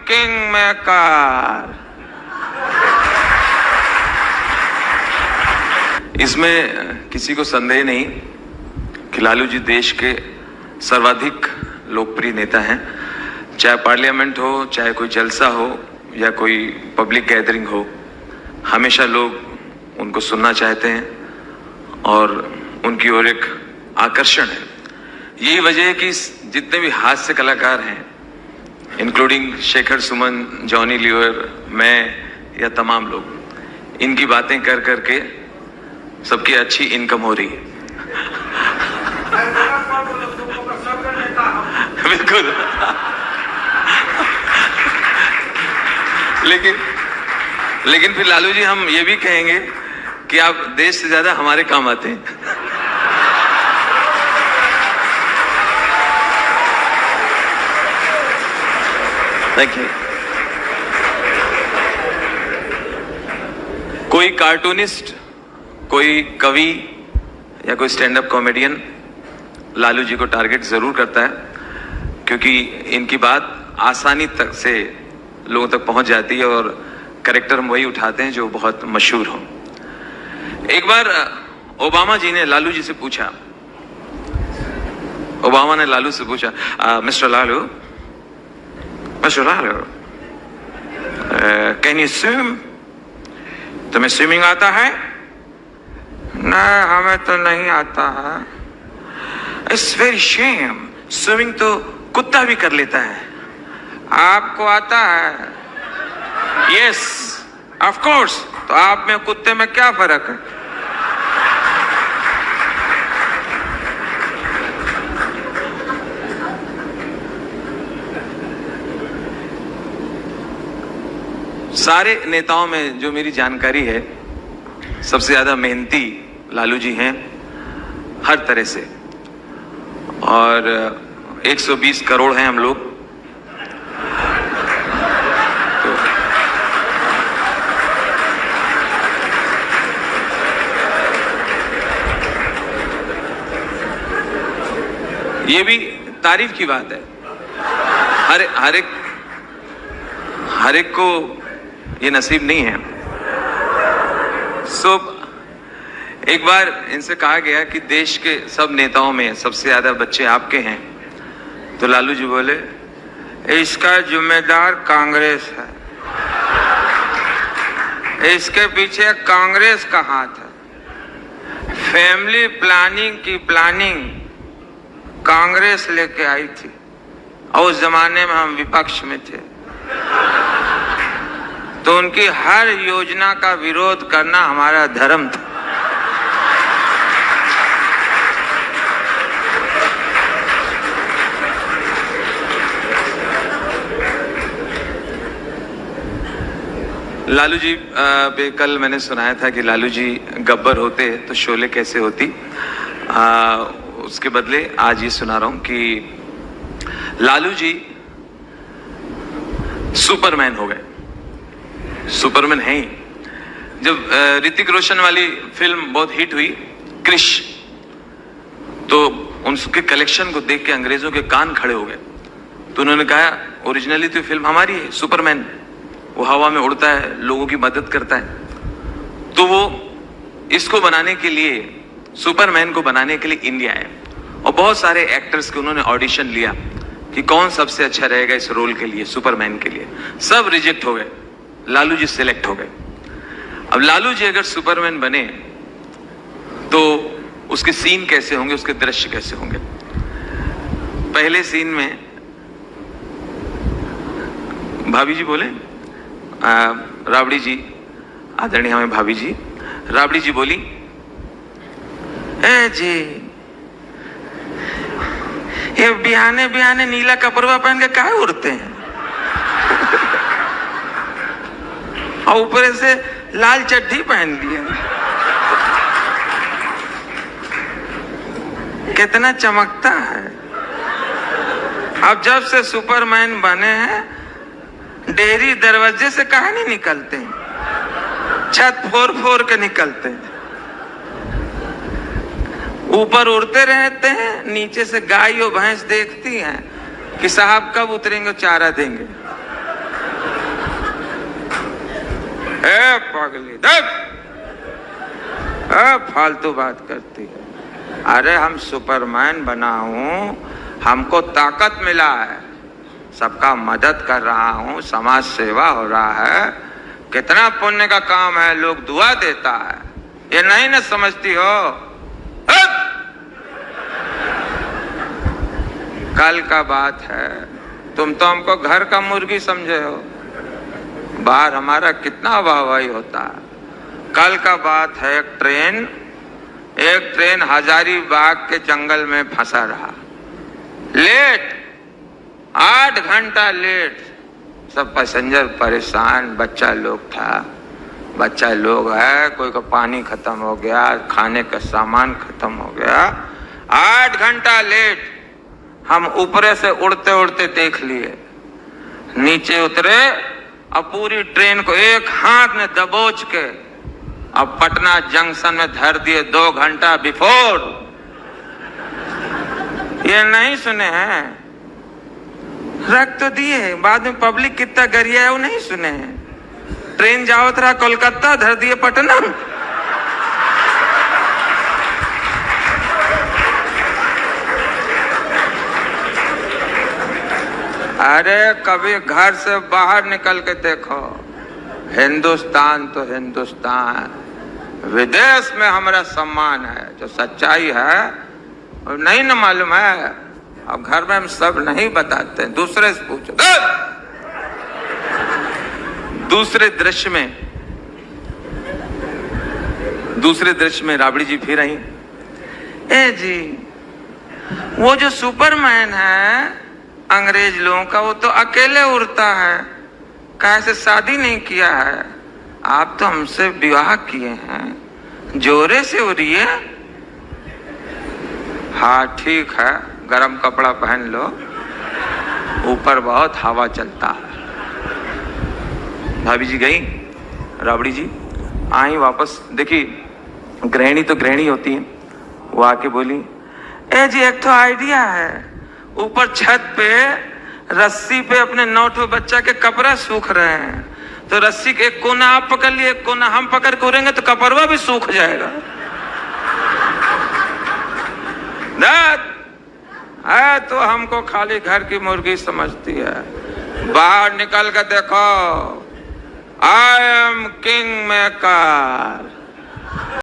King maker. इसमें किसी को संदेह नहीं कि लालू जी देश के सर्वाधिक लोकप्रिय नेता हैं। चाहे पार्लियामेंट हो, चाहे कोई जलसा हो या कोई पब्लिक गैदरिंग हो, हमेशा लोग उनको सुनना चाहते हैं और उनकी ओर एक आकर्षण है। यही वजह है कि जितने भी हास्य कलाकार हैं, including Shekhar Suman, Johnny liver, मैं या तमाम लोग, इनकी बातें कर करके सबकी अच्छी इनकम हो रही है। बिल्कुल। लेकिन फिर लालू जी हम ये भी कहेंगे कि आप देश से ज्यादा हमारे काम आते हैं। देखिए, कोई कार्टूनिस्ट, कोई कवि या कोई stand up comedian Lalu ji को टारगेट जरूर करता है, क्योंकि इनकी बात आसानी तक से लोगों तक पहुंच जाती है और कैरेक्टर वही उठाते हैं जो बहुत मशहूर हो। एक बार ओबामा जी ने लालू जी से पूछा, ओबामा ने लालू से पूछा, mister Lalu, can you swim? तुम्हें स्विमिंग आता है? नहीं, हमें तो नहीं आता है। इट्स वेरी शेम, स्विमिंग तो कुत्ता भी कर लेता है, आपको आता है? Yes, of course. तो आप में कुत्ते में क्या फर्क है? सारे नेताओं में जो मेरी जानकारी है, सबसे ज्यादा मेहनती लालू जी हैं हर तरह से, और 120 करोड़ हैं हम लोग। ये भी तारीफ की बात है। हर एक को ये नसीब नहीं है। एक बार इनसे कहा गया कि देश के सब नेताओं में सबसे ज्यादा बच्चे आपके हैं, तो लालू जी बोले, इसका जिम्मेदार कांग्रेस है, इसके पीछे कांग्रेस का हाथ है। फैमिली प्लानिंग की प्लानिंग कांग्रेस लेके आई थी, और उस जमाने में हम विपक्ष में थे, तो उनकी हर योजना का विरोध करना हमारा धर्म था। लालू जी पे कल मैंने सुनाया था कि लालू जी गब्बर होते तो शोले कैसे होती। उसके बदले आज ये सुना रहा हूं कि लालू जी सुपरमैन हो गए। सुपरमैन है ही। जब ऋतिक रोशन वाली फिल्म बहुत हिट हुई, क्रिश, तो उनके कलेक्शन को देख के अंग्रेजों के कान खड़े हो गए। तो उन्होंने कहा, ओरिजिनली तो फिल्म हमारी है, सुपरमैन, वो हवा में उड़ता है, लोगों की मदद करता है। तो वो इसको बनाने के लिए, सुपरमैन को बनाने के लिए इंडिया आए, और बहुत सारे एक्टर्स के उन्होंने ऑडिशन लिया कि कौन सबसे अच्छा रहेगा इस रोल के लिए, सुपरमैन के लिए। सब रिजेक्ट हो गए, लालू जी सिलेक्ट हो गए। अब लालू जी अगर सुपरमैन बने तो उसके सीन कैसे होंगे, उसके दृश्य कैसे होंगे। पहले सीन में भाभी जी बोले, राबड़ी जी, आदरणीय हमें भाभी जी, राबड़ी जी बोली, ए जी, ये बिहाने बिहाने नीला कपड़वा पहन के काहे उड़ते हैं, और ऊपर से लाल चड्ढी पहन लिए, कितना चमकता है। अब जब से सुपरमैन बने हैं, डेयरी दरवाजे से काहे नहीं निकलते हैं, छत फोड़ फोड़ के निकलते हैं, ऊपर उड़ते रहते हैं, नीचे से गाय और भैंस देखती हैं कि साहब कब उतरेंगे चारा देंगे। ए पागली दब, फालतू बात करती है। अरे हम सुपरमैन बना हूं, हमको ताकत मिला है, सबका मदद कर रहा हूं, समाज सेवा हो रहा है, कितना पुण्य का काम है, लोग दुआ देता है, ये नहीं न समझती हो? कल का बात है, तुम तो हमको घर का मुर्गी समझे हो, बाहर हमारा कितना वाहवाही होता है। कल का बात है, एक ट्रेन हजारीबाग के जंगल में फंसा रहा, लेट 8 घंटा लेट, सब पैसेंजर परेशान, बच्चा लोग था, बच्चा लोग है, कोई का पानी खत्म हो गया, खाने का सामान खत्म हो गया, 8 घंटा लेट। हम ऊपरे से उड़ते उड़ते देख लिए, नीचे उतरे, अब पूरी ट्रेन को एक हाथ में दबोच के अब पटना जंक्शन में धर दिए 2 घंटा बिफोर। ये नहीं सुने हैं? रख तो दिए, बाद में पब्लिक कितना गरिया है वो नहीं सुने हैं। ट्रेन जाओ रहा कोलकाता, धर दिए पटना। अरे कभी घर से बाहर निकल के देखो, हिंदुस्तान तो हिंदुस्तान, विदेश में हमारा सम्मान है, जो सच्चाई है और नहीं न मालूम है। अब घर में हम सब नहीं बताते, दूसरे से पूछो। दूसरे दृश्य में राबड़ी जी फिर आई। ए जी, वो जो सुपरमैन है अंग्रेज लोगों का, वो तो अकेले उड़ता है, कैसे शादी नहीं किया है? आप तो हमसे विवाह किए हैं, जोरे से उड़िए। हाँ ठीक है, गरम कपड़ा पहन लो, ऊपर बहुत हवा चलता है। भाभी जी गई, राबड़ी जी आई वापस। देखी गृहिणी तो गृहिणी होती है, वो आके बोली, ए जी एक तो आइडिया है, ऊपर छत पे रस्सी पे अपने 9 बच्चा के कपड़ा सूख रहे हैं, तो रस्सी के एक कोना आप पकड़ लिए, एक कोना हम पकड़ के उड़ेंगे तो कपड़वा भी सूख जाएगा। है तो हमको खाली घर की मुर्गी समझती है। बाहर निकल कर देखो, आई एम किंग मेकर।